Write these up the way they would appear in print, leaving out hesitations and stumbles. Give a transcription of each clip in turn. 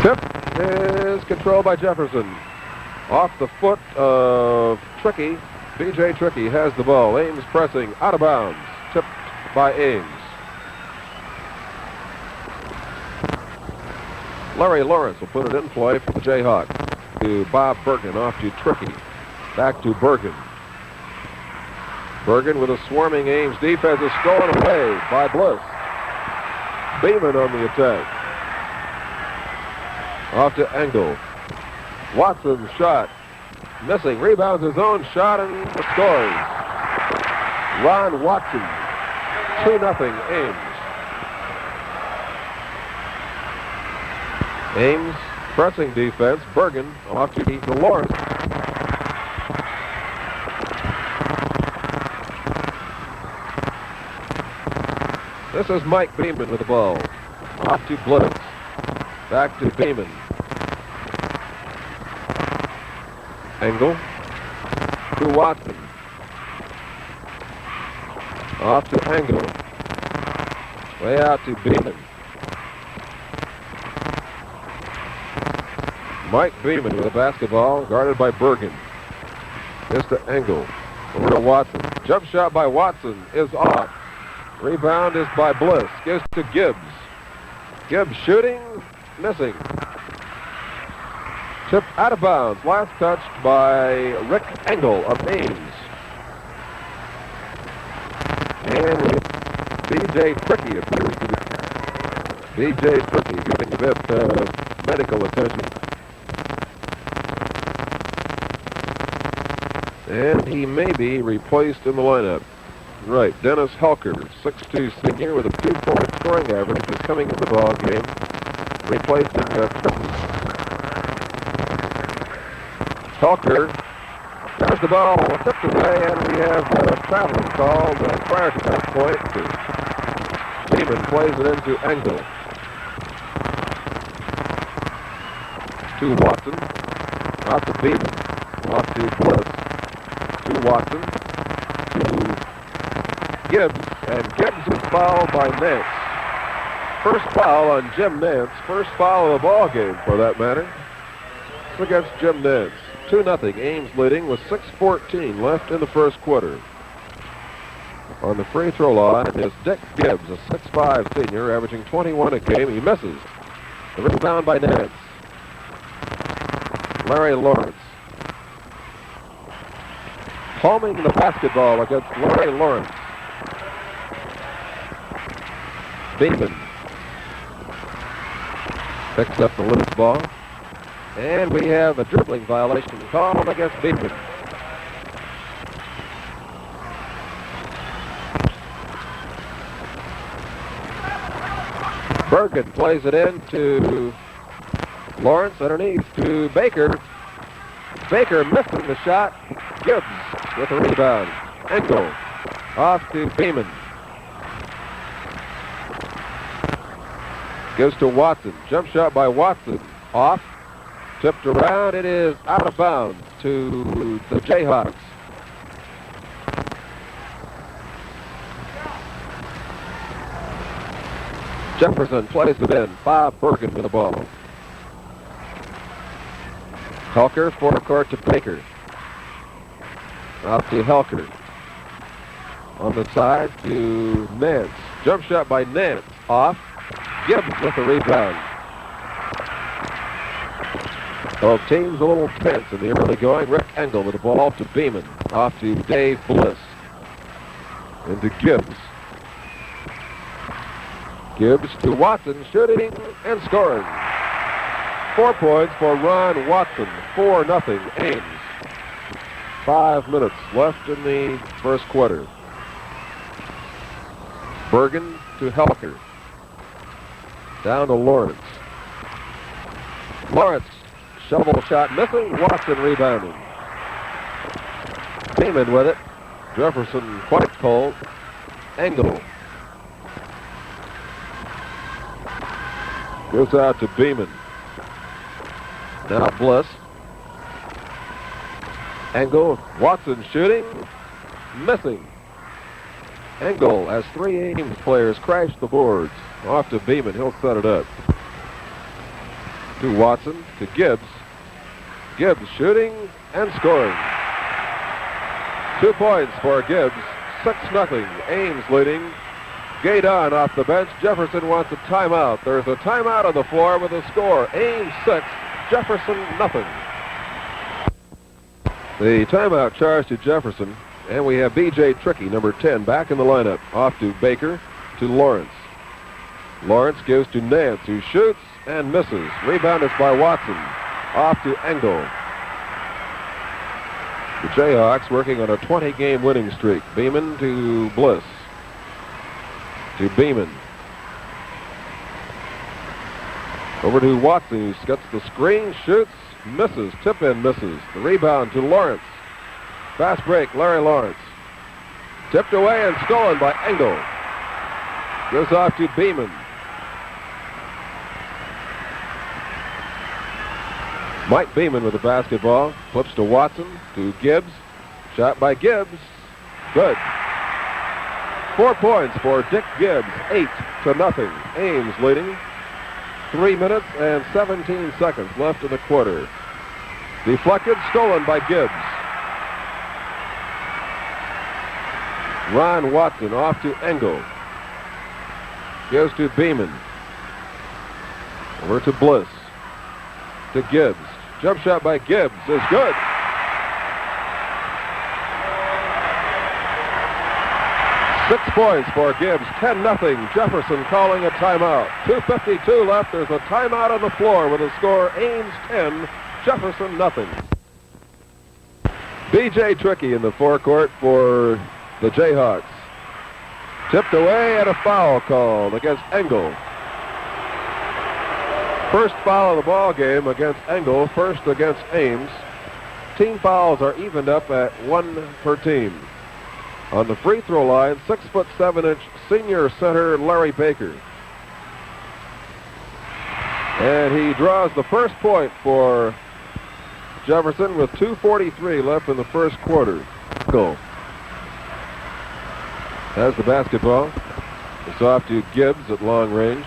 Tip is controlled by Jefferson. Off the foot of Tricky. B.J. Tricky has the ball. Ames pressing out of bounds. Tipped by Ames. Larry Lawrence will put it in play for the Jayhawks. To Bob Bergen, off to Tricky. Back to Bergen. Bergen with a swarming Ames defense is stolen away by Bliss. Beeman on the attack. Off to Engel. Watson's shot. Missing. Rebounds his own shot and scores. Ron Watson. 2-0 Ames. Ames pressing defense. Bergen off to Lawrence. This is Mike Beeman with the ball. Off to Bliss. Back to Beeman. Engel to Watson. Off to Engel. Way out to Beeman. Mike Beeman with the basketball, guarded by Bergen. This to Engel. Over to Watson. Jump shot by Watson is off. Rebound is by Bliss. Gives to Gibbs. Gibbs shooting, missing. Tip out of bounds. Last touched by Rick Engel of Ames. And B.J. Tricky appears to be. B.J. Tricky getting a bit of medical attention. And he may be replaced in the lineup. Right, Dennis Helker, 6'2" senior with a 2-point scoring average, is coming into the ball game. Replacing Helker. There's the ball tipped away, and we have a traveling call prior to that point. Beeman plays it into Engel. To Watson. Off to Beeman. Off to Bliss. To Watson. To Gibbs, and Gibbs is fouled by Nance. First foul on Jim Nance. First foul of the ball game, for that matter. It's against Jim Nance. 2-0. Ames leading with 6:14 left in the first quarter. On the free throw line is Dick Gibbs, a 6'5" senior, averaging 21 a game. He misses. The rebound by Nance. Larry Lawrence. Palming the basketball against Larry Lawrence. Beeman picks up the loose ball. And we have a dribbling violation called against Beeman. Bergen plays it in to Lawrence underneath to Baker. Baker missing the shot. Gibbs with a rebound. Engel off to Beeman. Goes to Watson. Jump shot by Watson. Off. Tipped around. It is out of bounds to the Jayhawks. Jefferson plays it in. Bob Bergen with the ball. Helker, forecourt to Baker. Off to Helker. On the side to Nance. Jump shot by Nance. Off. Gibbs with the rebound. Both teams a little tense in the early going. Rick Engel with the ball to Beeman. Off to Dave Bliss. Into Gibbs. Gibbs to Watson, shooting and scoring. 4 points for Ron Watson. 4-0 Ames. 5 minutes left in the first quarter. Bergen to Helker. Down to Lawrence. Lawrence, shovel shot missing. Watson rebounding. Beeman with it. Jefferson quite cold. Engel. Goes out to Beeman. Now Bliss. Engel. Watson shooting. Missing. Engel has 3 Ames players crash the boards. Off to Beeman. He'll set it up. To Watson, to Gibbs. Gibbs shooting and scoring. 2 points for Gibbs. 6-0. Ames leading. Gaydon off the bench. Jefferson wants a timeout. There's a timeout on the floor with a score. Ames 6, Jefferson nothing. The timeout charged to Jefferson, and we have B.J. Trickey, number 10, back in the lineup. Off to Baker, to Lawrence. Lawrence gives to Nance, who shoots and misses. Rebounded by Watson. Off to Engel. The Jayhawks working on a 20-game winning streak. Beeman to Bliss. To Beeman. Over to Watson, who gets the screen, shoots, misses, tip-in misses. The rebound to Lawrence. Fast break, Larry Lawrence. Tipped away and stolen by Engel. Goes off to Beeman. Mike Beeman with the basketball. Flips to Watson, to Gibbs. Shot by Gibbs. Good. 4 points for Dick Gibbs, 8-0. Ames leading. 3 minutes and 17 seconds left in the quarter. Deflected, stolen by Gibbs. Ron Watson off to Engel. Goes to Beeman. Over to Bliss. To Gibbs. Jump shot by Gibbs is good. Six points for Gibbs, 10-0. Jefferson calling a timeout. 2:52 left. There's a timeout on the floor with a score. Ames 10, Jefferson nothing. B.J. Trickey in the forecourt for the Jayhawks. Tipped away and a foul called against Engel. First foul of the ball game against Engel, first against Ames. Team fouls are evened up at 1 per team. On the free throw line, 6'7" senior center Larry Baker. And he draws the first point for Jefferson with 2:43 left in the first quarter. Goal. Has the basketball. It's off to Gibbs at long range.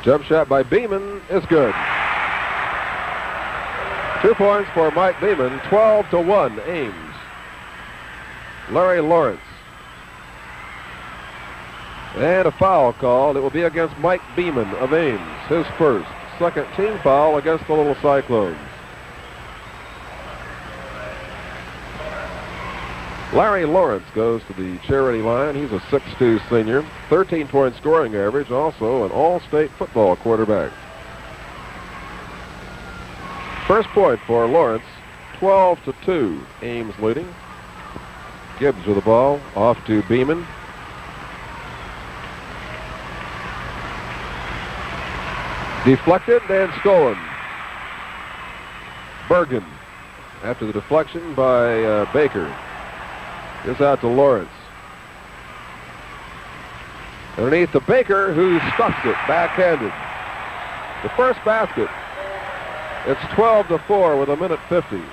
Jump shot by Beeman is good. 2 points for Mike Beeman, 12-1 Ames. Larry Lawrence. And a foul called. It will be against Mike Beeman of Ames, his first. Second team foul against the Little Cyclones. Larry Lawrence goes to the charity line. He's a 6'2" senior, 13-point scoring average, also an all-state football quarterback. First point for Lawrence, 12-2. Ames leading. Gibbs with the ball, off to Beeman. Deflected and stolen. Bergen, after the deflection by Baker. Gives out to Lawrence. Underneath to Baker, who stuffs it, backhanded. The first basket. It's 12-4 with 1:50.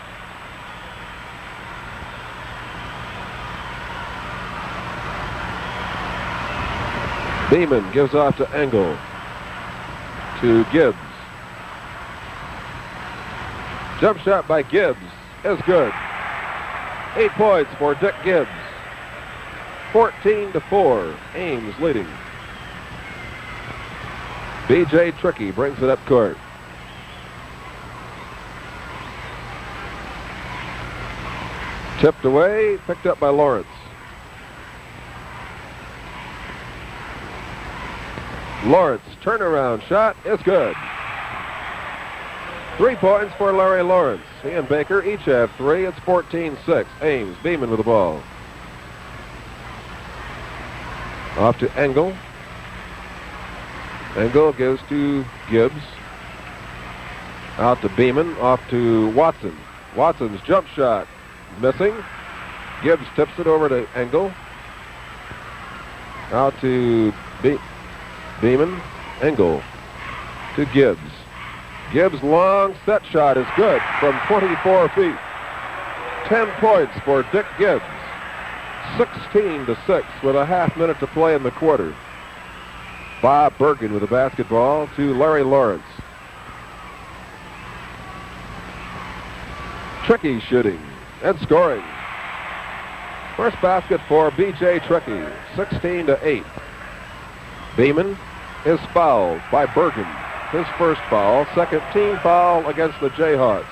Beeman gives off to Engel. To Gibbs. Jump shot by Gibbs is good. 8 points for Dick Gibbs. 14-4. Ames leading. B.J. Trickey brings it up court. Tipped away, picked up by Lawrence. Lawrence, turnaround shot is good. 3 points for Larry Lawrence. He and Baker each have 3. It's 14-6. Ames, Beeman with the ball. Off to Engel. Engel gives to Gibbs. Out to Beeman. Off to Watson. Watson's jump shot missing. Gibbs tips it over to Engel. Out to Beeman. Engel to Gibbs. Gibbs' long set shot is good from 24 feet. 10 points for Dick Gibbs. 16-6 with a half minute to play in the quarter. Bob Bergen with the basketball to Larry Lawrence. Tricky shooting and scoring. First basket for B.J. Tricky, 16-8. Beeman is fouled by Bergen. His first foul, second team foul against the Jayhawks.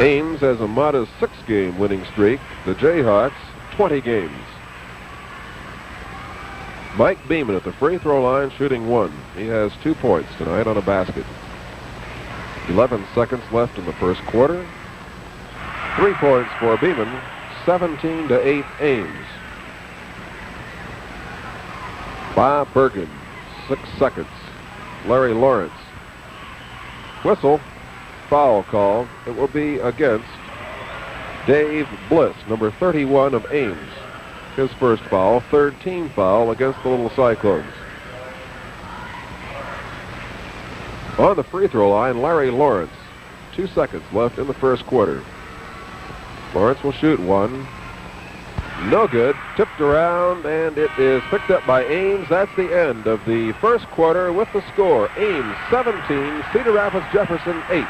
Ames has a modest 6-game winning streak. The Jayhawks, 20 games. Mike Beeman at the free throw line shooting 1. He has 2 points tonight on a basket. 11 seconds left in the first quarter. 3 points for Beeman, 17-8 Ames. Bob Bergen, 6 seconds. Larry Lawrence. Whistle. Foul called. It will be against Dave Bliss, number 31 of Ames. His first foul, third team foul against the Little Cyclones. On the free throw line, Larry Lawrence. 2 seconds left in the first quarter. Lawrence will shoot 1. No good. Tipped around, and it is picked up by Ames. That's the end of the first quarter with the score. Ames 17, Cedar Rapids Jefferson 8.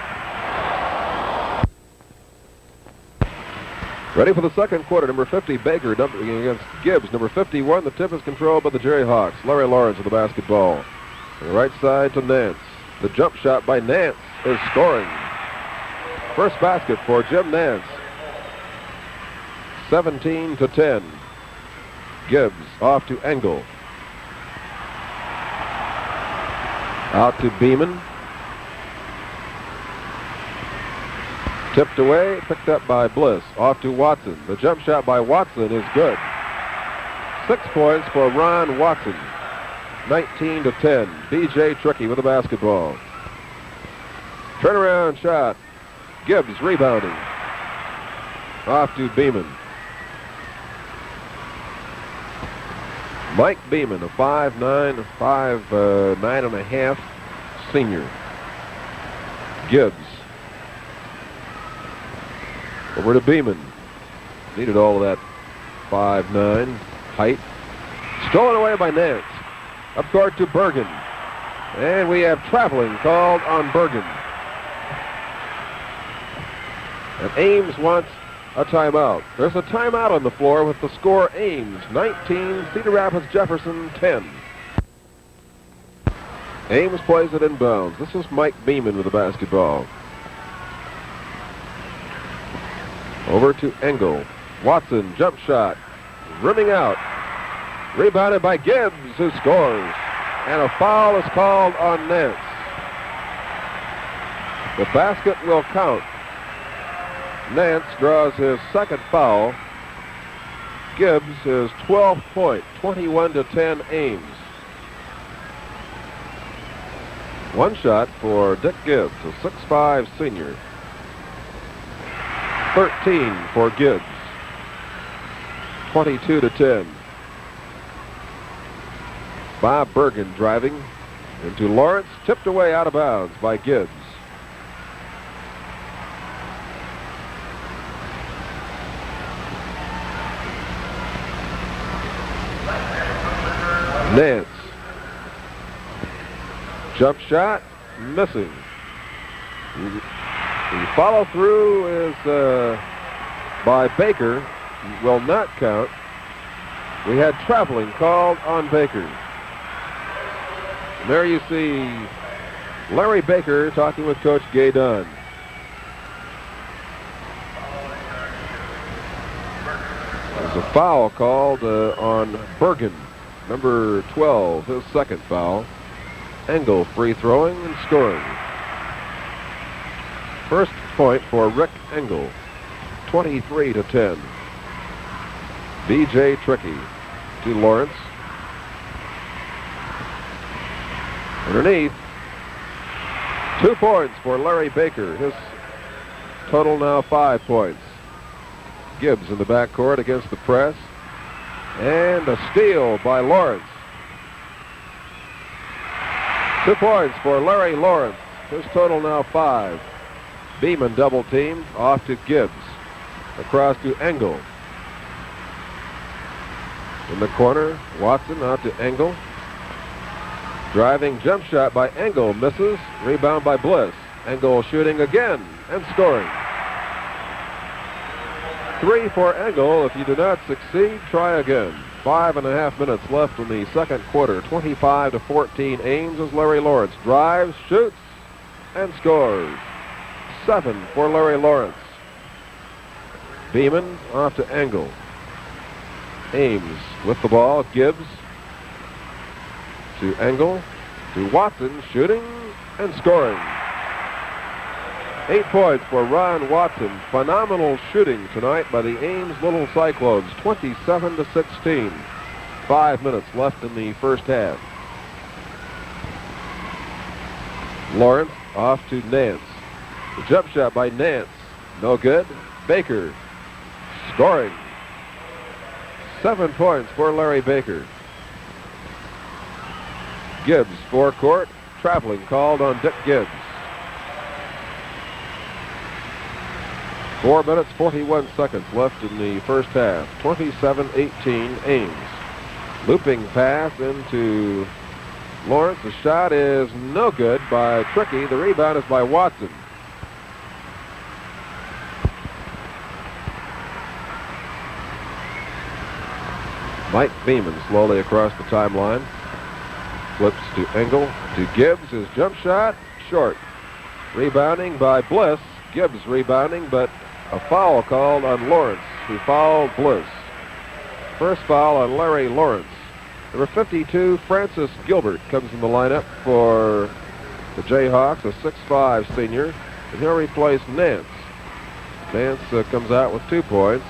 Ready for the second quarter. Number 50, Baker, dumping against Gibbs. Number 51, the tip is controlled by the Jayhawks. Larry Lawrence with the basketball. On the right side to Nance. The jump shot by Nance is scoring. First basket for Jim Nance. 17-10. Gibbs off to Engel. Out to Beeman. Tipped away, picked up by Bliss. Off to Watson. The jump shot by Watson is good. 6 points for Ron Watson. 19-10. B.J. Tricky with the basketball. Turnaround shot. Gibbs rebounding. Off to Beeman. Mike Beeman, a 5'9", 5'9.5" senior. Gibbs. Over to Beeman. Needed all of that 5'9" height. Stolen away by Nance. Up court to Bergen. And we have traveling called on Bergen. And Ames wants a timeout. There's a timeout on the floor with the score Ames 19, Cedar Rapids Jefferson 10. Ames plays it inbounds. This is Mike Beeman with the basketball. Over to Engel. Watson, jump shot. Rimming out. Rebounded by Gibbs, who scores. And a foul is called on Nance. The basket will count. Nance draws his second foul. Gibbs his 12th point, 21-10 Ames. One shot for Dick Gibbs, a 6'5" senior. 13 for Gibbs. 22-10. Bob Bergen driving into Lawrence, tipped away out of bounds by Gibbs. Nance. Jump shot, missing. The follow through is by Baker. Will not count. We had traveling called on Baker. And there you see Larry Baker talking with Coach Gay Dunn. There's a foul called on Bergen. Number 12, his second foul. Engel free throwing and scoring. First point for Rick Engel, 23-10. B.J. Tricky to Lawrence. Underneath, 2 points for Larry Baker. His total now 5 points. Gibbs in the backcourt against the press. And a steal by Lawrence. 2 points for Larry Lawrence. His total now 5. Beeman double teamed off to Gibbs. across to Engel. In the corner, Watson out to Engel. Driving jump shot by Engel, misses. Rebound by Bliss. Engel shooting again and scoring. 3 for Engel. If you do not succeed, try again. 5.5 minutes left in the second quarter. 25-14 Ames as Larry Lawrence drives, shoots, and scores. 7 for Larry Lawrence. Beeman off to Engel. Ames with the ball. Gibbs to Engel to Watson, shooting and scoring. 8 points for Ron Watson. Phenomenal shooting tonight by the Ames Little Cyclones. 27-16. 5 minutes left in the first half. Lawrence off to Nance. The jump shot by Nance. No good. Baker scoring. 7 points for Larry Baker. Gibbs, forecourt. Traveling called on Dick Gibbs. 4 minutes, 41 seconds left in the first half. 27-18 Ames. Looping pass into Lawrence. The shot is no good by Trickey. The rebound is by Watson. Mike Beeman slowly across the timeline. Flips to Engel, to Gibbs. His jump shot, short. Rebounding by Bliss. Gibbs rebounding, but a foul called on Lawrence, who fouled Bliss. First foul on Larry Lawrence. Number 52, Francis Gilbert, comes in the lineup for the Jayhawks, a 6'5 senior, and he'll replace Nance. Nance comes out with 2 points.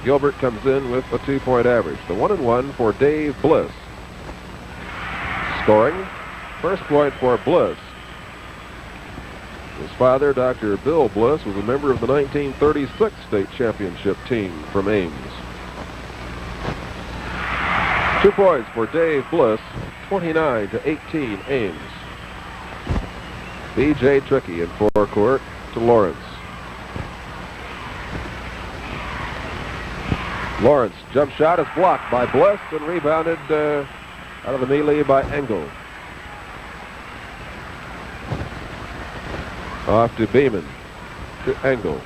Gilbert comes in with a 2-point average. The 1-1 for Dave Bliss. Scoring, first point for Bliss. His father, Dr. Bill Bliss, was a member of the 1936 state championship team from Ames. 2 points for Dave Bliss, 29-18 Ames. B.J. Trickey in forecourt to Lawrence. Lawrence, jump shot is blocked by Bliss and rebounded out of the melee by Engel. Off to Beeman, to Engel.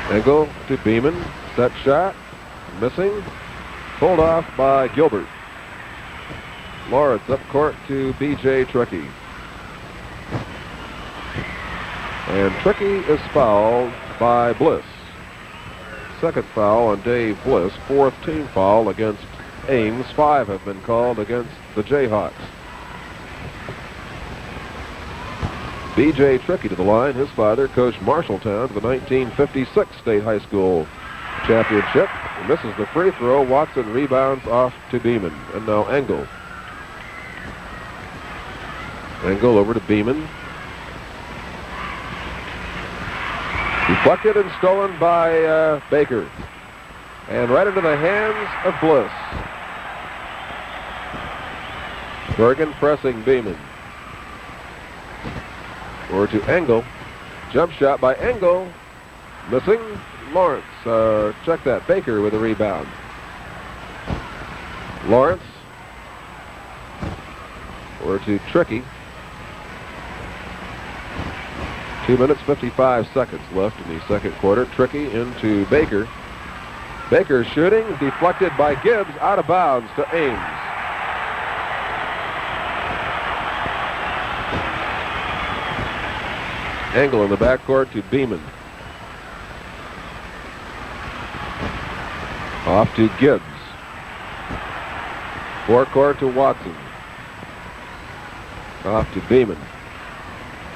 Engel to Beeman, set shot, missing, pulled off by Gilbert. Lawrence up court to B.J. Trickey. And Trickey is fouled by Bliss. Second foul on Dave Bliss, 4th team foul against Ames. 5 have been called against the Jayhawks. B.J. Trickey to the line. His father coached Marshalltown to the 1956 state high school championship. He misses the free throw. Watson rebounds off to Beeman. And now Engel. Engel over to Beeman. Deflected and stolen by Baker. And right into the hands of Bliss. Bergen pressing Beeman. Over to Engel. Jump shot by Engel. Missing. Lawrence. Check that. Baker with a rebound. Lawrence. Over to Trickey. 2 minutes, 55 seconds left in the second quarter. Trickey into Baker. Baker shooting, deflected by Gibbs, out of bounds to Ames. Engel in the backcourt to Beeman. Off to Gibbs. Forecourt to Watson. Off to Beeman.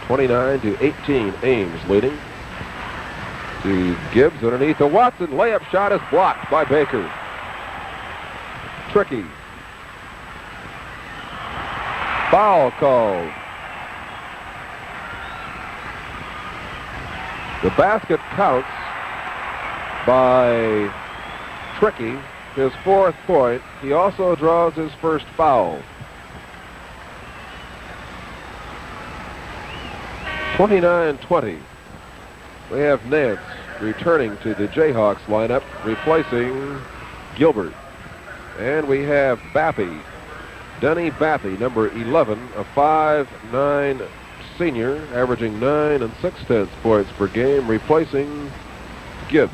29-18, Ames leading. To Gibbs underneath the Watson. Layup shot is blocked by Baker. Trickey. Foul called. The basket counts by Trickey, his 4th point. He also draws his first foul. 29-20. We have Nance returning to the Jayhawks lineup, replacing Gilbert. And we have Bappy, Denny Bappy, number 11, a 5'9" senior, averaging 9 6/10 points per game, replacing Gibbs.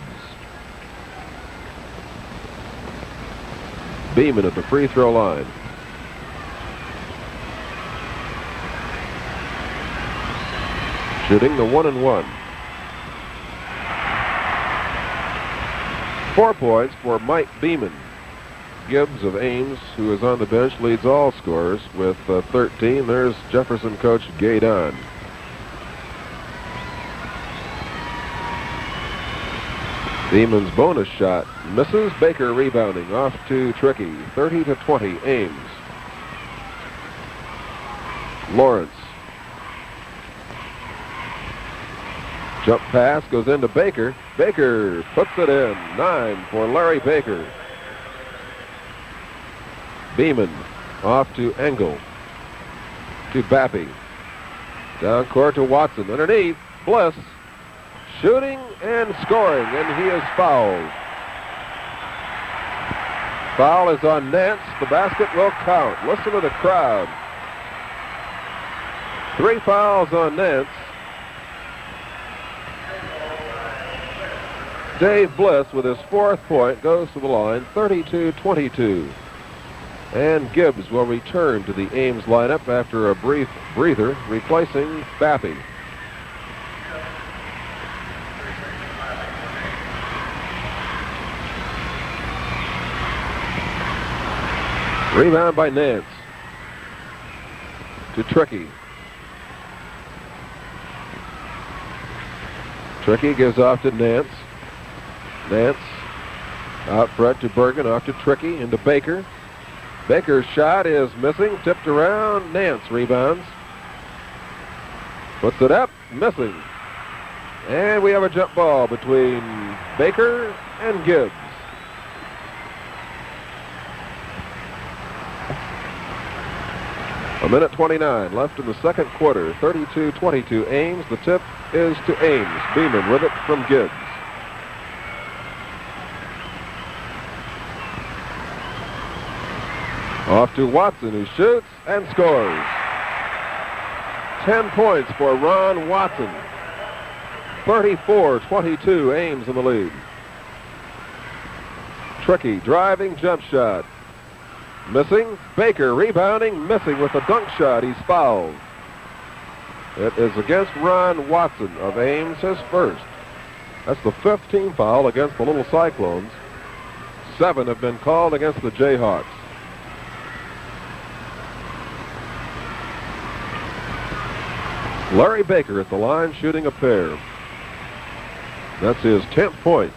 Beeman at the free throw line. Shooting the 1-1. 4 points for Mike Beeman. Gibbs of Ames, who is on the bench, leads all scorers with 13. There's Jefferson coach Gaydon. Beeman's bonus shot misses. Baker rebounding off to Tricky. 30-20 Ames. Lawrence. Jump pass goes into Baker. Baker puts it in. 9 for Larry Baker. Beeman off to Engel. To Bappy. Down court to Watson. Underneath. Bliss. Shooting and scoring, and he is fouled. Foul is on Nance. The basket will count. Listen to the crowd. 3 fouls on Nance. Dave Bliss with his 4th point goes to the line, 32-22. And Gibbs will return to the Ames lineup after a brief breather, replacing Bappy. Rebound by Nance. To Tricky. Tricky gives off to Nance. Nance out front to Bergen, off to Tricky, into Baker. Baker's shot is missing, tipped around. Nance rebounds. Puts it up, missing. And we have a jump ball between Baker and Gibbs. A minute 29 left in the second quarter. 32-22 Ames. The tip is to Ames. Beeman with it from Gibbs. Off to Watson, who shoots and scores. 10 points for Ron Watson. 34-22 Ames in the lead. Tricky driving jump shot. Missing. Baker rebounding, missing with a dunk shot. He's fouled. It is against Ron Watson of Ames, his first. That's the 5th team foul against the Little Cyclones. 7 have been called against the Jayhawks. Larry Baker at the line shooting a pair. That's his 10th point.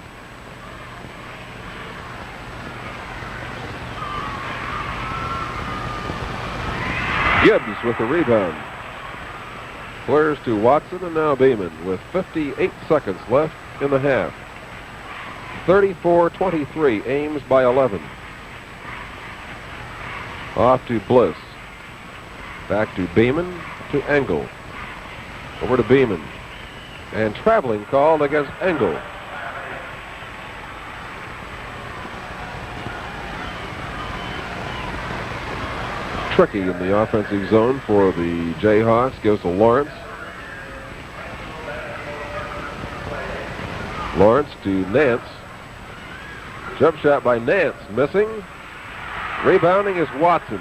Gibbs with the rebound. Clears to Watson and now Beeman with 58 seconds left in the half. 34-23, Ames by 11. Off to Bliss. Back to Beeman, to Engel. Over to Beeman. And traveling called against Engel. Tricky in the offensive zone for the Jayhawks. Goes to Lawrence. Lawrence to Nance. Jump shot by Nance. Missing. Rebounding is Watson.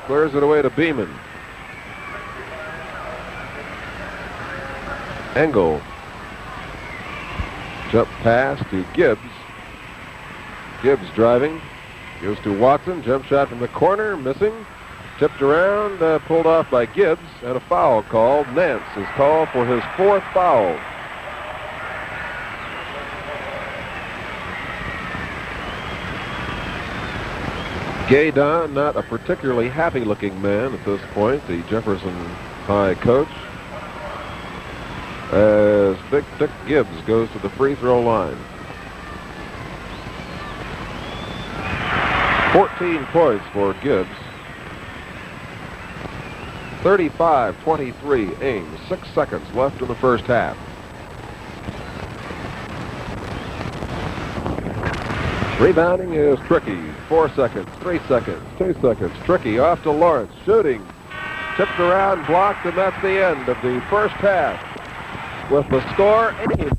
Clears it away to Beeman. Engel. Jump pass to Gibbs. Gibbs driving. Goes to Watson. Jump shot from the corner. Missing. Tipped around. Pulled off by Gibbs. And a foul called. Nance is called for his 4th foul. Gaydon, not a particularly happy-looking man at this point, the Jefferson High coach, as Big Dick Gibbs goes to the free throw line. 14 points for Gibbs. 35-23 Ames. 6 seconds left in the first half. Rebounding is Tricky. 4 seconds, 3 seconds, 2 seconds. Tricky off to Lawrence. Shooting. Tipped around, blocked, and that's the end of the first half. With the score, Ames.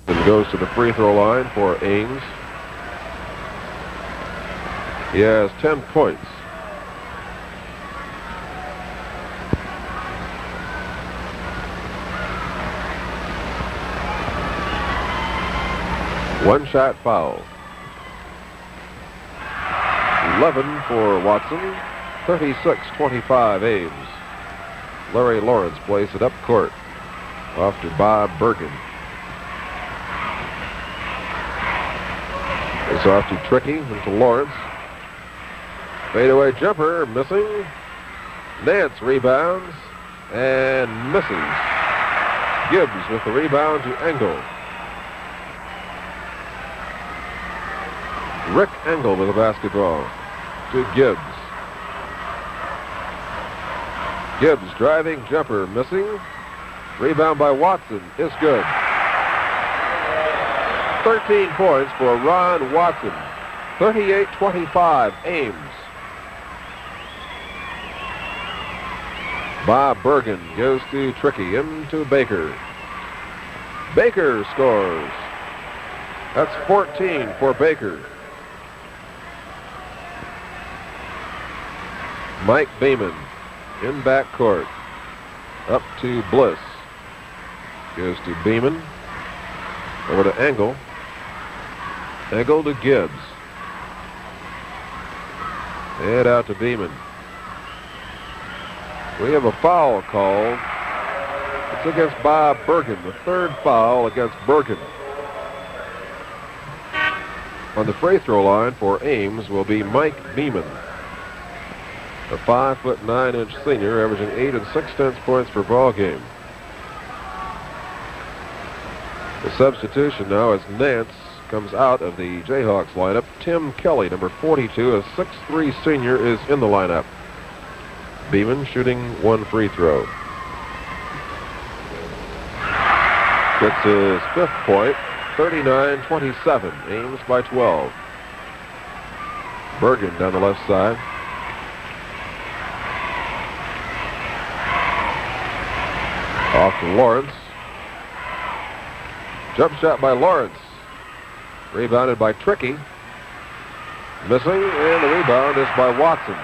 And goes to the free throw line for Ames. He has 10 points. One-shot foul. 11 for Watson. 36-25 Ames. Larry Lawrence plays it up court. Off to Bob Bergen. It's off to Tricky and to Lawrence. Fadeaway jumper missing. Nance rebounds and misses. Gibbs with the rebound to Engel. Rick Engel with the basketball to Gibbs. Gibbs driving, jumper missing. Rebound by Watson is good. 13 points for Ron Watson. 38-25 Ames. Bob Bergen goes to Tricky, into Baker. Baker scores. That's 14 for Baker. Mike Beeman in backcourt. Up to Bliss. Goes to Beeman. Over to Engel. Engel to Gibbs. And out to Beeman. We have a foul called. It's against Bob Bergen. The third foul against Bergen. On the free throw line for Ames will be Mike Beeman. A 5'9" senior, averaging 8 6/10 points per ball game. The substitution now as Nance comes out of the Jayhawks lineup. Tim Kelly, number 42, a 6'3" senior, is in the lineup. Beeman shooting one free throw. Gets his 5th point, 39-27. Ames by 12. Bergen down the left side. Off to Lawrence. Jump shot by Lawrence. Rebounded by Tricky. Missing, and the rebound is by Watson.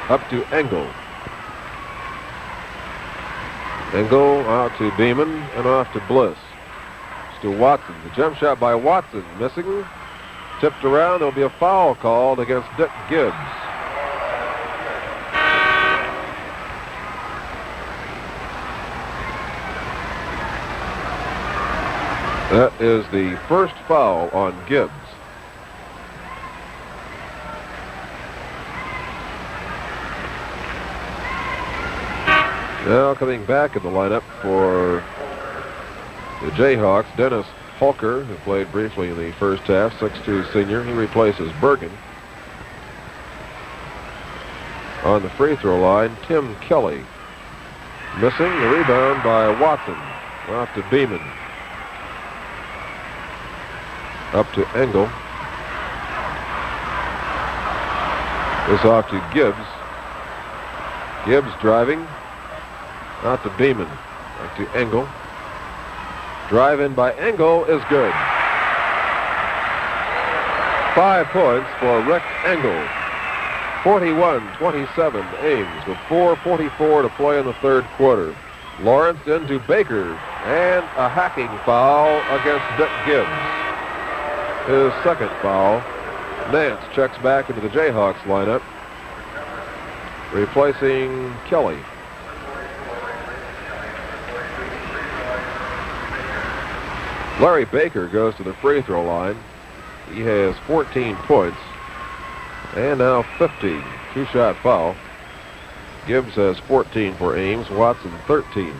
Up to Engel. Engel out to Beeman and off to Bliss. It's to Watson. The jump shot by Watson missing. Tipped around. There'll be a foul called against Dick Gibbs. That is the first foul on Gibbs. Now coming back in the lineup for the Jayhawks, Dennis Holker, who played briefly in the first half, 6'2" senior. He replaces Bergen. On the free throw line, Tim Kelly. Missing, the rebound by Watson. Off to Beeman. Up to Engel. This off to Gibbs. Gibbs driving. Out to Beeman. Back to Engel. Drive in by Engel is good. 5 points for Rick Engel. 41-27 Ames with 4:44 to play in the third quarter. Lawrence into Baker and a hacking foul against Dick Gibbs. His second foul. Nance checks back into the Jayhawks lineup, replacing Kelly. Larry Baker goes to the free throw line. He has 14 points and now 15. Two-shot foul. Gibbs has 14 for Ames. Watson 13.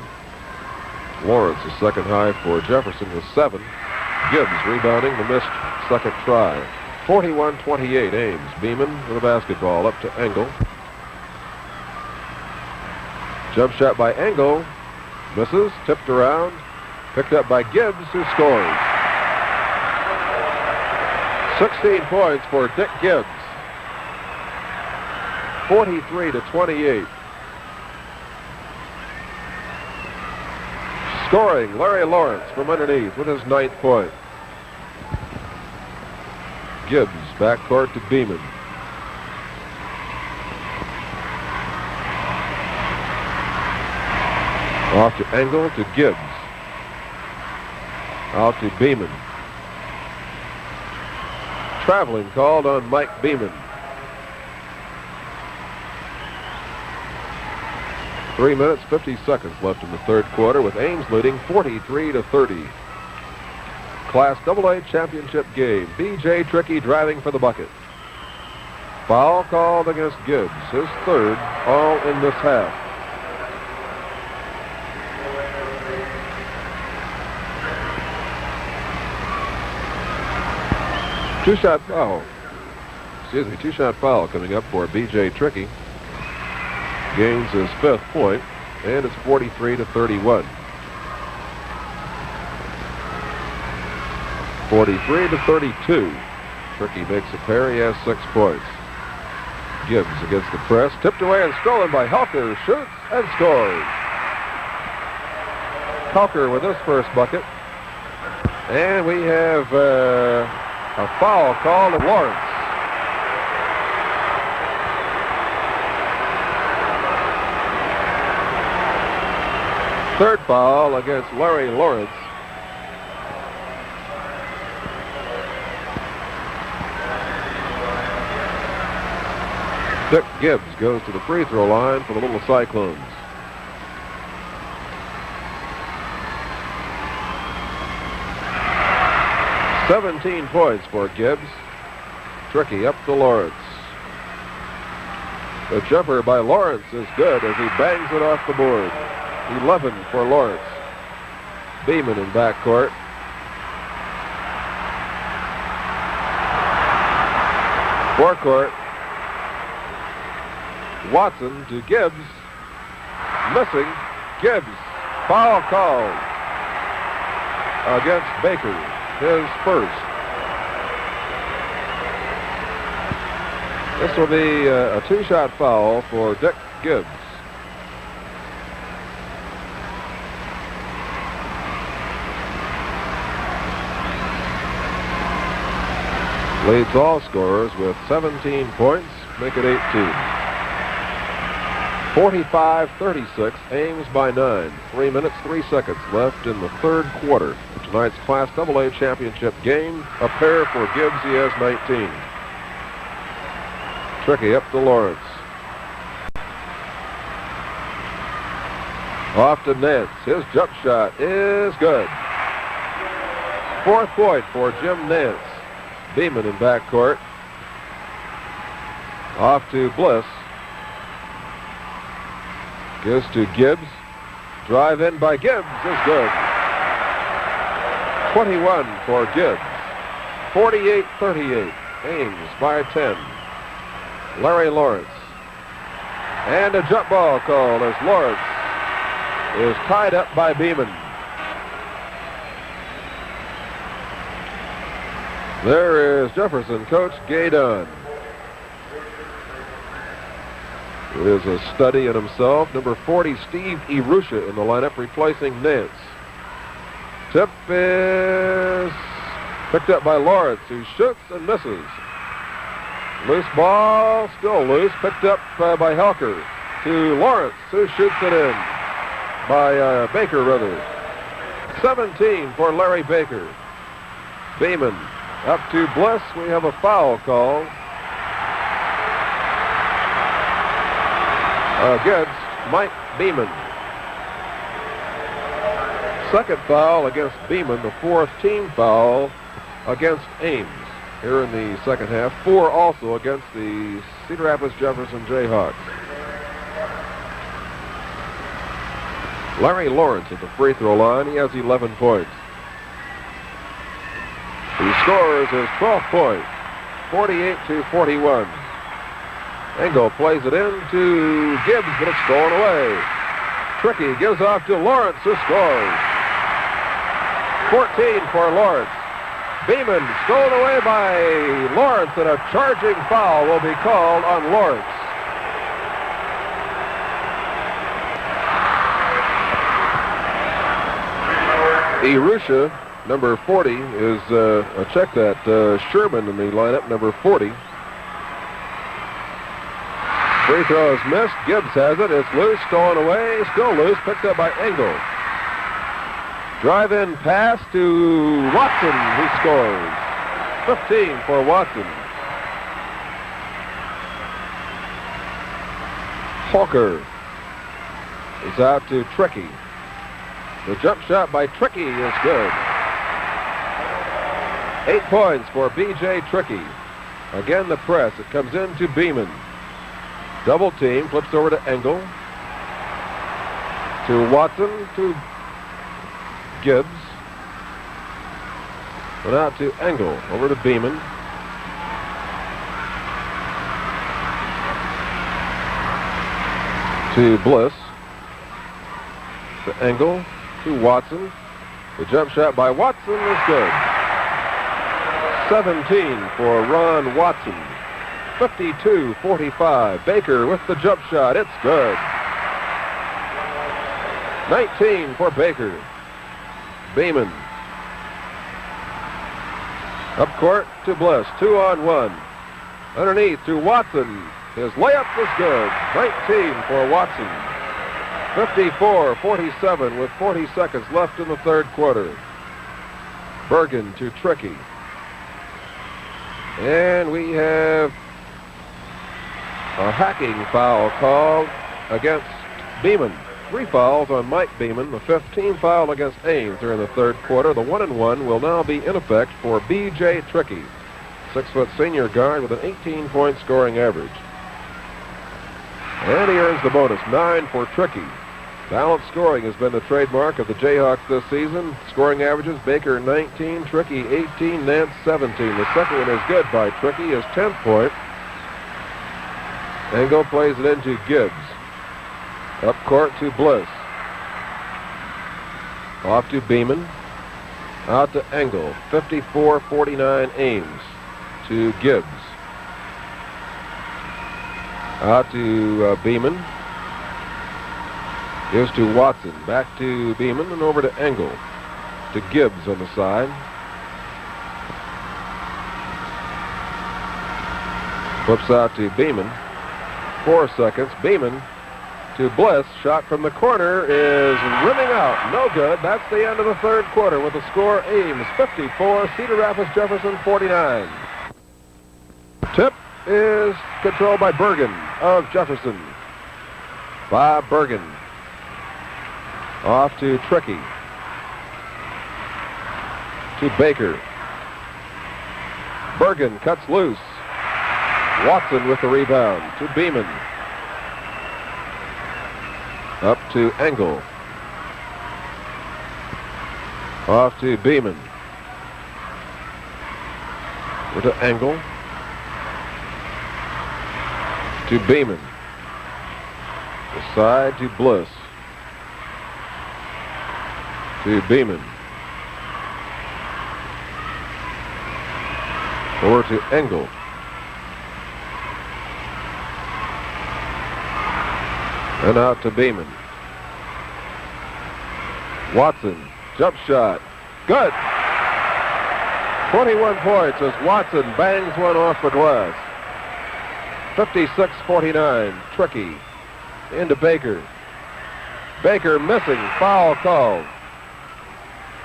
Lawrence, the second high for Jefferson, with 7. Gibbs rebounding the missed second try. 41-28, Ames. Beeman with a basketball up to Engel. Jump shot by Engel. Misses, tipped around. Picked up by Gibbs, who scores. 16 points for Dick Gibbs. 43-28. Scoring, Larry Lawrence from underneath with his 9th point. Gibbs, backcourt to Beeman. Off to Engel to Gibbs. Out to Beeman. Traveling called on Mike Beeman. 3 minutes, 50 seconds left in the third quarter with Ames leading 43-30. Class AA championship game. B.J. Trickey driving for the bucket. Foul called against Gibbs, his third, all in this half. Two-shot foul coming up for B.J. Trickey. Gains his 5th point, and it's 43-31. 43-32. Trickey makes a pair. He has 6 points. Gibbs against the press. Tipped away and stolen by Helker. Shoots and scores. Helker with his first bucket. And we have a foul called at Lawrence. Third foul against Larry Lawrence. Dick Gibbs goes to the free throw line for the Little Cyclones. "17 points for Gibbs. Trickey up to Lawrence. The jumper by Lawrence is good as he bangs it off the board. 11 for Lawrence. Beeman in backcourt. Forecourt. Watson to Gibbs. Missing. Gibbs. Foul called against Baker. His first. This will be a 2-shot foul for Dick Gibbs. Leads all scorers with 17 points, make it 18. 45-36, Ames by 9. 3 minutes, 3 seconds left in the third quarter of tonight's Class AA championship game. A pair for Gibbs, he has 19. Trickey up to Lawrence. Off to Nance. His jump shot is good. 4th point for Jim Nance. Beeman in backcourt. Off to Bliss. Gives to Gibbs. Drive in by Gibbs is good. 21 for Gibbs. 48-38. Ames by 10. Larry Lawrence. And a jump ball called as Lawrence is tied up by Beeman. There is Jefferson coach Gay Dunn. Who is a study in himself. Number 40, Steve Irusha in the lineup, replacing Nance. Tip is picked up by Lawrence, who shoots and misses. Loose ball, still loose, picked up by Helker to Lawrence, who shoots it in by Baker, rather. 17 for Larry Baker. Beeman up to Bliss. We have a foul call against Mike Beeman. Second foul against Beeman, the 4th team foul against Ames here in the second half. 4 also against the Cedar Rapids Jefferson Jayhawks. Larry Lawrence at the free throw line. He has 11 points. He scores his 12th point. 48-41. Engel plays it in to Gibbs, but it's stolen away. Trickey gives off to Lawrence, who scores. 14 for Lawrence. Beeman stolen away by Lawrence, and a charging foul will be called on Lawrence. Erusha, number 40, is, check that, Sherman in the lineup, number 40. Free throw is missed. Gibbs has it. It's loose, stolen away, still loose, picked up by Engel. Drive-in pass to Watson, who scores. 15 for Watson. Hawker is out to Trickey. The jump shot by Trickey is good. 8 points for B.J. Trickey. Again, the press. It comes in to Beeman. Double team, flips over to Engel. To Watson, to Gibbs. And out to Engel, over to Beeman. To Bliss. To Engel. To Watson. The jump shot by Watson is good. 17 for Ron Watson. 52-45. Baker with the jump shot. It's good. 19 for Baker. Beeman. Up court to Bliss. 2-on-1. Underneath to Watson. His layup was good. 19 for Watson. 54-47 with 40 seconds left in the third quarter. Bergen to Trickey. And we have a hacking foul called against Beeman. 3 fouls on Mike Beeman. The 5th team foul against Ames during the third quarter. The 1-and-1 will now be in effect for B.J. Trickey. 6-foot senior guard with an 18-point scoring average. And he earns the bonus. 9 for Trickey. Balanced scoring has been the trademark of the Jayhawks this season. Scoring averages, Baker 19, Trickey 18, Nance 17. The second one is good by Trickey, his 10th point. Engel plays it into Gibbs. Up court to Bliss. Off to Beeman. Out to Engel. 54-49 Ames. To Gibbs. Out to Beeman. Gives to Watson. Back to Beeman and over to Engel. To Gibbs on the side. Flips out to Beeman. 4 seconds. Beeman to Bliss. Shot from the corner is rimming out. No good. That's the end of the third quarter with the score Ames 54, Cedar Rapids Jefferson 49. Tip is controlled by Bergen of Jefferson. Bob Bergen. Off to Trickey. To Baker. Bergen cuts loose. Watson with the rebound to Beeman. Up to Engel. Off to Beeman. Over to Engel. To Beeman. Aside to Bliss. To Beeman. Over to Engel. And out to Beeman. Watson, jump shot. Good. 21 points as Watson bangs one off the glass. 56-49. Trickey into Baker. Baker missing. Foul called.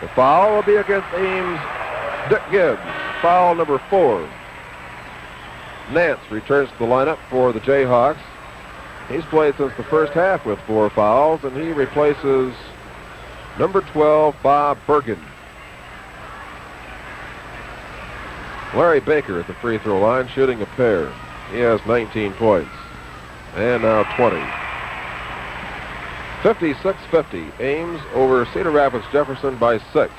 The foul will be against Ames Dick Gibbs. Foul number 4. Nance returns to the lineup for the Jayhawks. He's played since the first half with 4 fouls, and he replaces number 12, Bob Bergen. Larry Baker at the free throw line shooting a pair. He has 19 points. And now 20. 56-50. Ames over Cedar Rapids Jefferson by 6.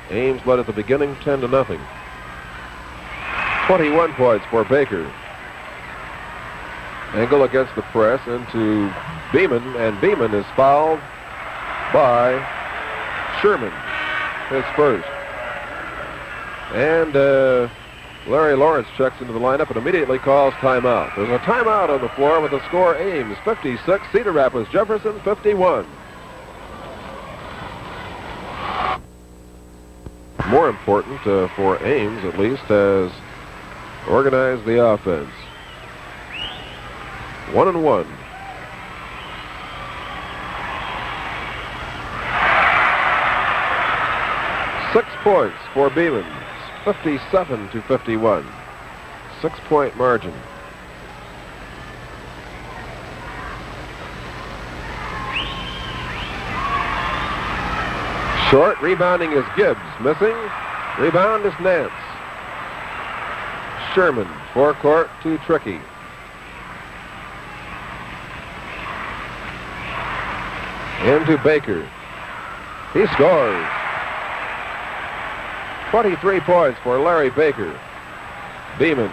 Ames led at the beginning 10-0. 21 points for Baker. Engel against the press into Beeman, and Beeman is fouled by Sherman, his first. And Larry Lawrence checks into the lineup and immediately calls timeout. There's a timeout on the floor with the score Ames 56, Cedar Rapids Jefferson 51. More important for Ames, at least, has organized the offense. 1-1. Six points for Beeman, 57-51. 6-point margin. Short, rebounding is Gibbs, missing. Rebound is Nance. Sherman, forecourt to Tricky. Into Baker. He scores. 23 points for Larry Baker. Beeman.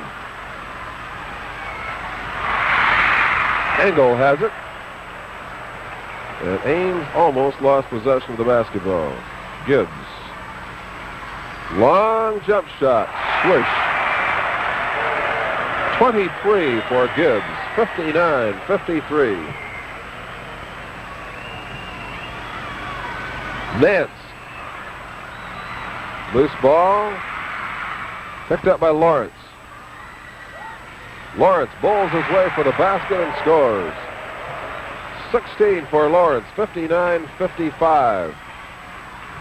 Engel has it. And Ames almost lost possession of the basketball. Gibbs. Long jump shot. Swish. 23 for Gibbs. 59-53. Nance. Loose ball. Picked up by Lawrence. Lawrence bowls his way for the basket and scores. 16 for Lawrence, 59-55.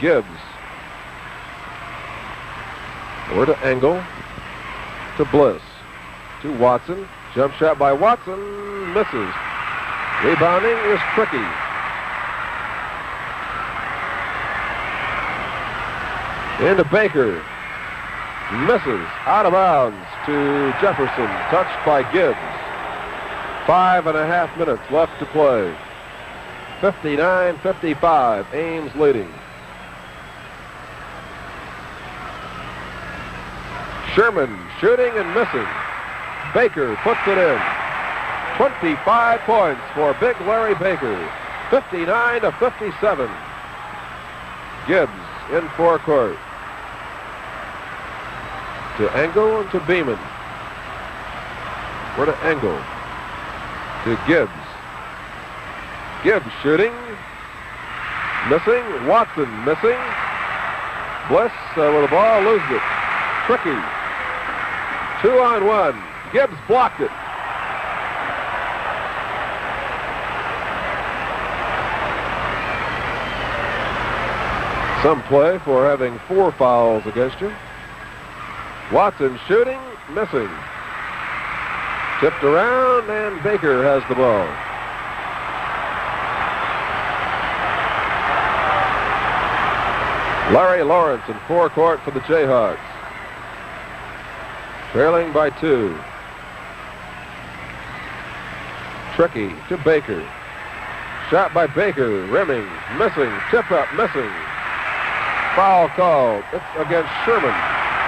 Gibbs. Over to Engel. To Bliss. To Watson. Jump shot by Watson. Misses. Rebounding is Tricky. Into Baker. Misses. Out of bounds to Jefferson. Touched by Gibbs. 5.5 minutes left to play. 59-55. Ames leading. Sherman shooting and missing. Baker puts it in. 25 points for Big Larry Baker. 59-57. Gibbs in forecourt. To Engel and to Beeman. We're to Engel. To Gibbs. Gibbs shooting. Missing. Watson missing. Bliss with the ball, loses it. Tricky. 2-on-1. Gibbs blocked it. Some play for having 4 fouls against you. Watson shooting, missing. Tipped around, and Baker has the ball. Larry Lawrence in forecourt for the Jayhawks. Trailing by 2. Tricky to Baker. Shot by Baker, rimming, missing, tip up, missing. Foul called. It's against Sherman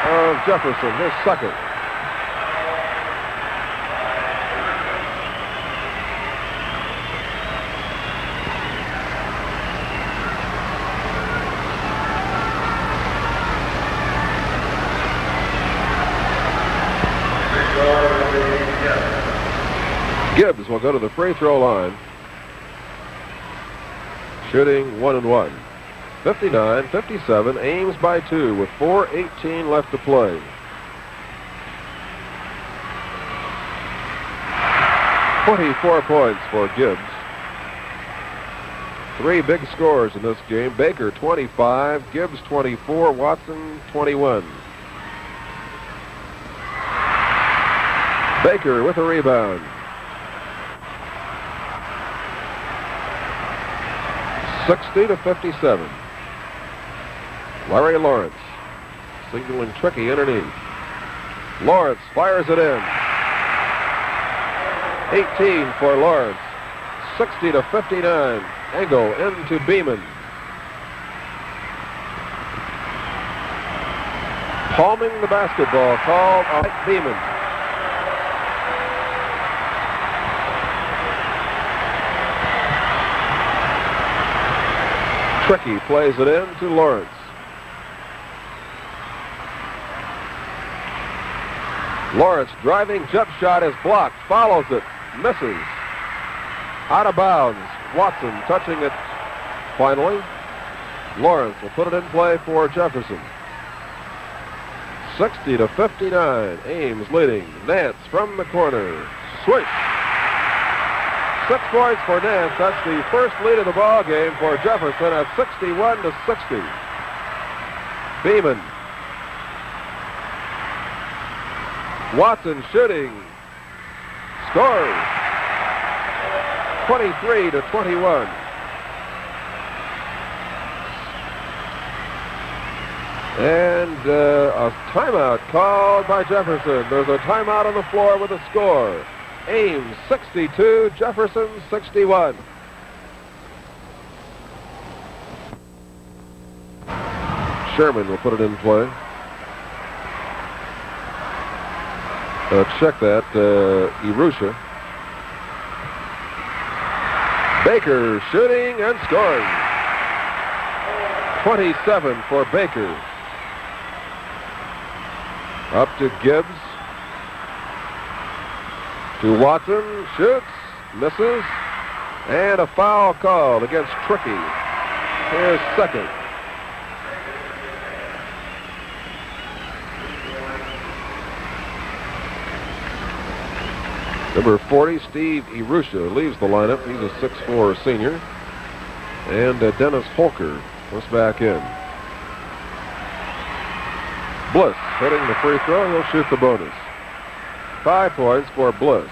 of Jefferson, his second. Gibbs will go to the free throw line. Shooting 1-1. 59-57, Ames by 2 with 4:18 left to play. .24 points for Gibbs. 3 big scores in this game. Baker 25, Gibbs 24, Watson 21. Baker with a rebound. 60-57. Larry Lawrence signaling Tricky underneath. Lawrence fires it in. 18 for Lawrence. 60-59. Engel into Beeman. Palming the basketball called on Mike Beeman. Tricky plays it in to Lawrence. Lawrence driving jump shot is blocked, follows it, misses. Out of bounds. Watson touching it finally. Lawrence will put it in play for Jefferson. 60-59. Ames leading. Nance from the corner. Swish. 6 points for Nance. That's the first lead of the ball game for Jefferson at 61-60. Beeman. Watson shooting. Scores. 23-21. And a timeout called by Jefferson. There's a timeout on the floor with a score. Ames 62, Jefferson 61. Sherman will put it in play. Check that, Irusha. Baker shooting and scoring. 27 for Baker. Up to Gibbs. To Watson, shoots, misses, and a foul called against Tricky. Here's second. Number 40, Steve Irusha, leaves the lineup. He's a 6'4" senior. And Dennis Holker was back in. Bliss hitting the free throw. He'll shoot the bonus. 5 points for Bliss.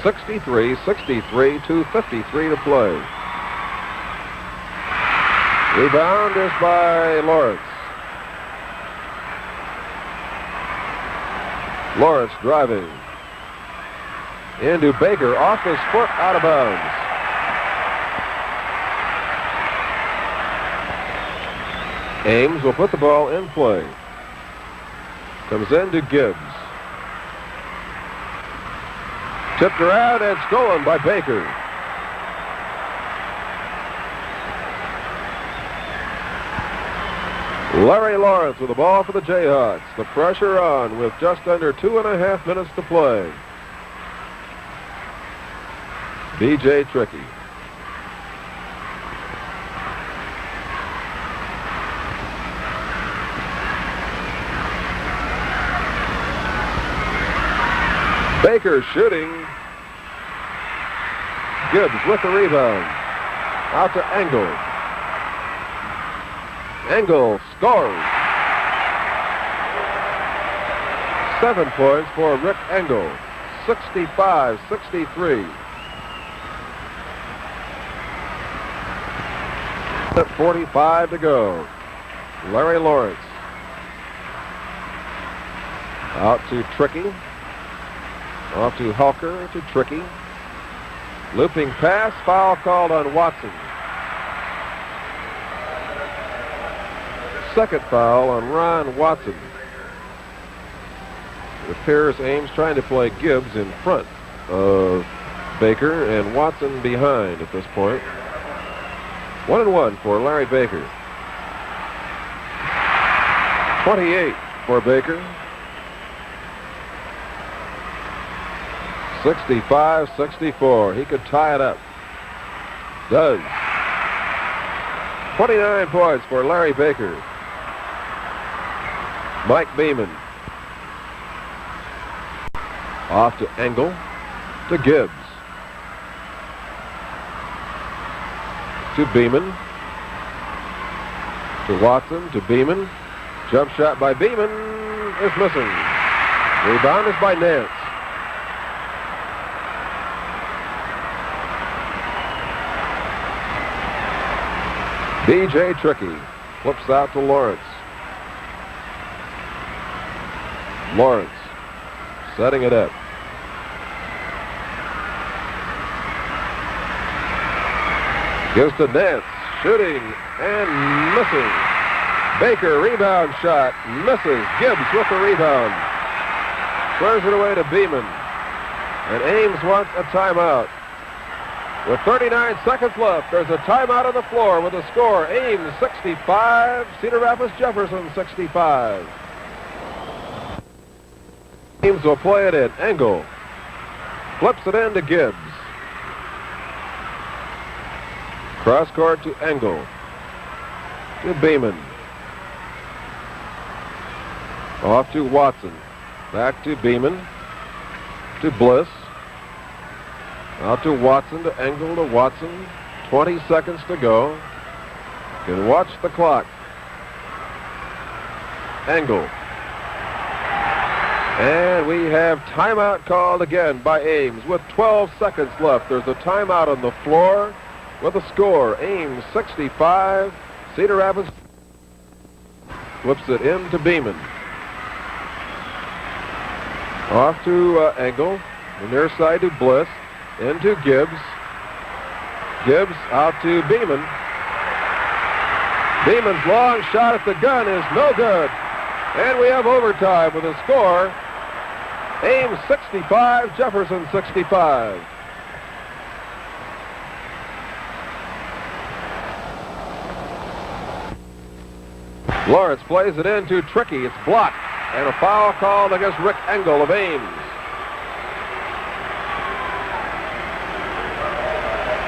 63, 63, 2:53 to play. Rebound is by Lawrence. Lawrence driving. Into Baker, off his foot, out of bounds. Ames will put the ball in play. Comes in to Gibbs. Tipped around and stolen by Baker. Larry Lawrence with the ball for the Jayhawks. The pressure on with just under 2.5 minutes to play. B.J. Tricky. Baker shooting. Gibbs with the rebound. Out to Engel. Engel scores. 7 points for Rick Engel. 65-63. At 45 to go. Larry Lawrence. Out to Tricky. Off to Hulker, to Tricky. Looping pass, foul called on Watson. Second foul on Ron Watson. It appears Ames trying to play Gibbs in front of Baker and Watson behind at this point. 1-1 for Larry Baker. 28 for Baker. 65-64. He could tie it up. Does. 29 points for Larry Baker. Mike Beeman. Off to Engel. To Gibbs. To Beeman. To Watson. To Beeman. Jump shot by Beeman is missing. Rebound is by Nance. B.J. Tricky flips out to Lawrence. Lawrence setting it up. Gives to Nance, shooting and missing. Baker, rebound shot, misses. Gibbs with the rebound. Squares it away to Beeman. And Ames wants a timeout. With 39 seconds left, there's a timeout on the floor with a score. Ames 65, Cedar Rapids Jefferson 65. Ames will play it in. Engel flips it in to Gibbs. Cross court to Engel. To Beeman. Off to Watson. Back to Beeman. To Bliss. Out to Watson, to Engel, to Watson. 20 seconds to go. You can watch the clock. Engel. And we have timeout called again by Ames with 12 seconds left. There's a timeout on the floor with a score. Ames 65, Cedar Rapids flips it in to Beeman. Off to Engel, the near side to Bliss, into Gibbs. Gibbs out to Beeman. Beeman's long shot at the gun is no good. And we have overtime with a score. Ames 65, Jefferson 65. Lawrence plays it into Tricky. It's blocked. And a foul called against Rick Engel of Ames.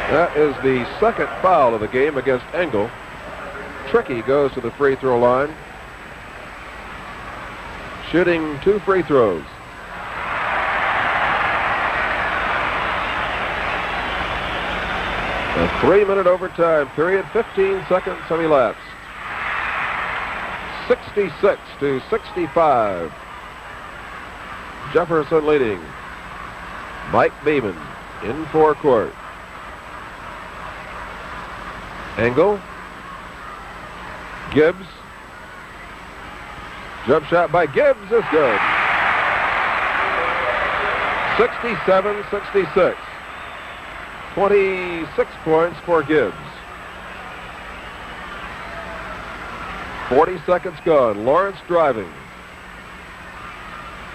That is the second foul of the game against Engel. Tricky goes to the free throw line, shooting 2 free throws. A 3-minute overtime period, 15 seconds have elapsed. 66 to 65. Jefferson leading. Mike Beeman in forecourt. Engel. Gibbs. Jump shot by Gibbs is good. 67-66. 26 points for Gibbs. 40 seconds gone. Lawrence driving.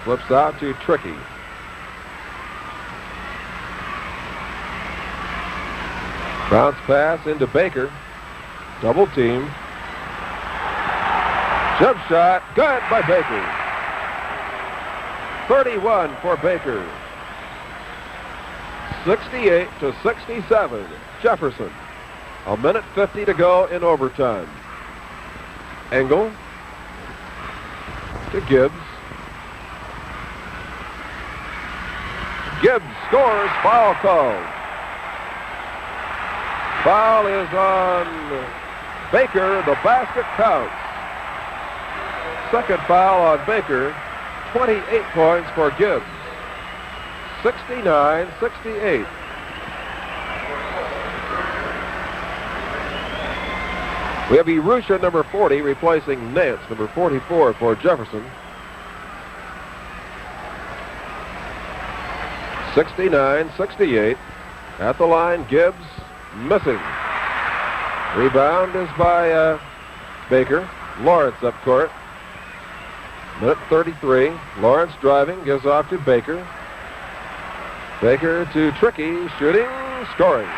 Flips out to Tricky. Bounce pass into Baker. Double team. Jump shot. Good by Baker. 31 for Baker. 68 to 67. Jefferson. A minute 50 to go in overtime. Engel to Gibbs. Gibbs scores. Foul called. Foul is on Baker. The basket counts. Second foul on Baker. 28 points for Gibbs. 69-68. We have Erusha, number 40, replacing Nance, number 44 for Jefferson. 69-68. At the line, Gibbs missing. Rebound is by Baker. Lawrence up court. Minute 33. Lawrence driving, gives off to Baker. Baker to Tricky, shooting, scoring.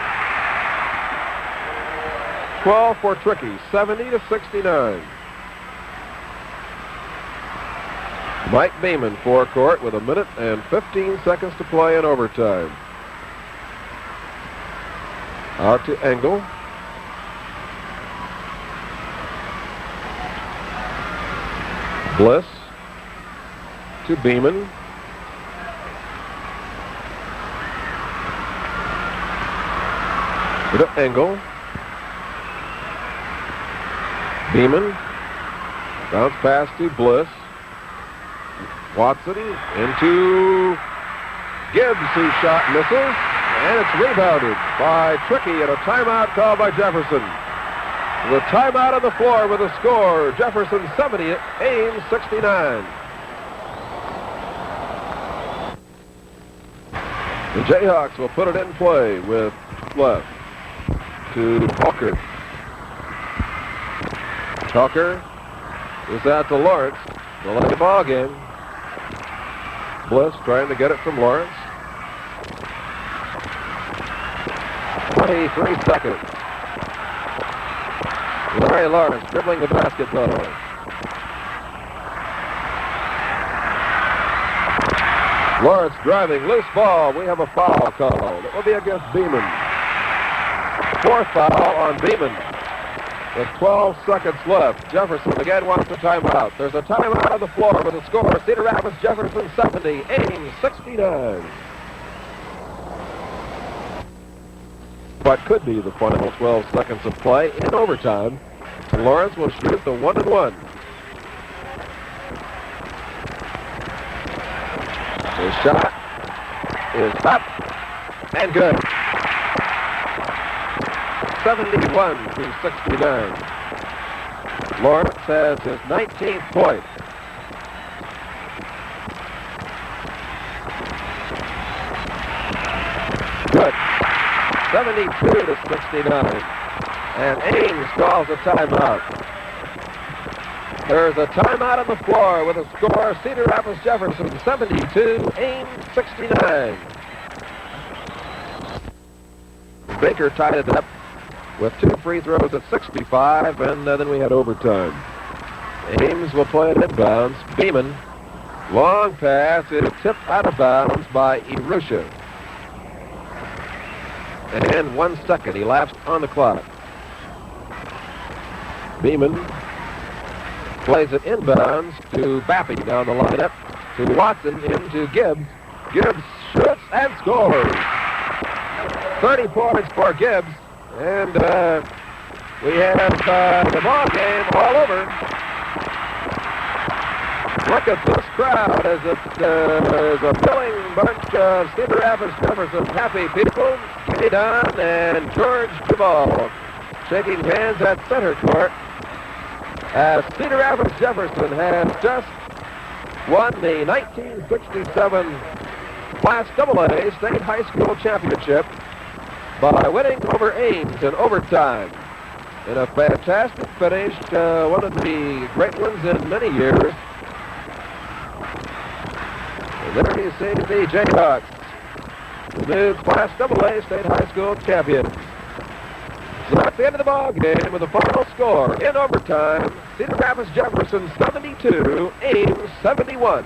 12 for Tricky, 70 to 69. Mike Beeman forecourt with a minute and 15 seconds to play in overtime. Out to Engel. Bliss to Beeman. To Engel. Beeman. Bounce pass to Bliss. Watson into Gibbs, whose shot misses. And it's rebounded by Tricky and a timeout called by Jefferson. The timeout on the floor with a score. Jefferson 70, Ames 69. The Jayhawks will put it in play with left to Tucker. Tucker Is out to Lawrence. Delay the ball game. Bliss trying to get it from Lawrence. 23 seconds. Larry Lawrence dribbling the basketball. Lawrence driving, loose ball. We have a foul called. It will be against Beeman. Fourth foul on Beeman. With 12 seconds left. Jefferson again wants a timeout. There's a timeout on the floor with a score. Cedar Rapids, Jefferson 70, Ames 69. What could be the final 12 seconds of play in overtime. Lawrence will shoot the 1-and-1. His shot is up and good. 71 to 69. Lawrence has his 19th point. Good. 72 to 69. And Ames calls a timeout. There's a timeout on the floor with a score. Cedar Rapids Jefferson 72, Ames 69. Baker tied it up with 2 free throws at 65, and then we had overtime. Ames will play it inbounds. Beeman, long pass is tipped out of bounds by Irusha. And 1 second elapsed on the clock. Beeman plays it inbounds to Bappy down the lineup, to Watson, into Gibbs. Gibbs shoots and scores. 30 points for Gibbs. And we have the ball game all over. Look at this crowd as it is a filling bunch of Cedar Rapids Jefferson happy people. Kenny Don and George Duvall shaking hands at center court as Cedar Rapids Jefferson has just won the 1967 Class AA State High School Championship by winning over Ames in overtime. In a fantastic finish, one of the great ones in many years. And there you see the Jayhawks, the new Class AA State High School champions. So that's the end of the ball game with a final score in overtime. Cedar Rapids Jefferson 72, Ames 71.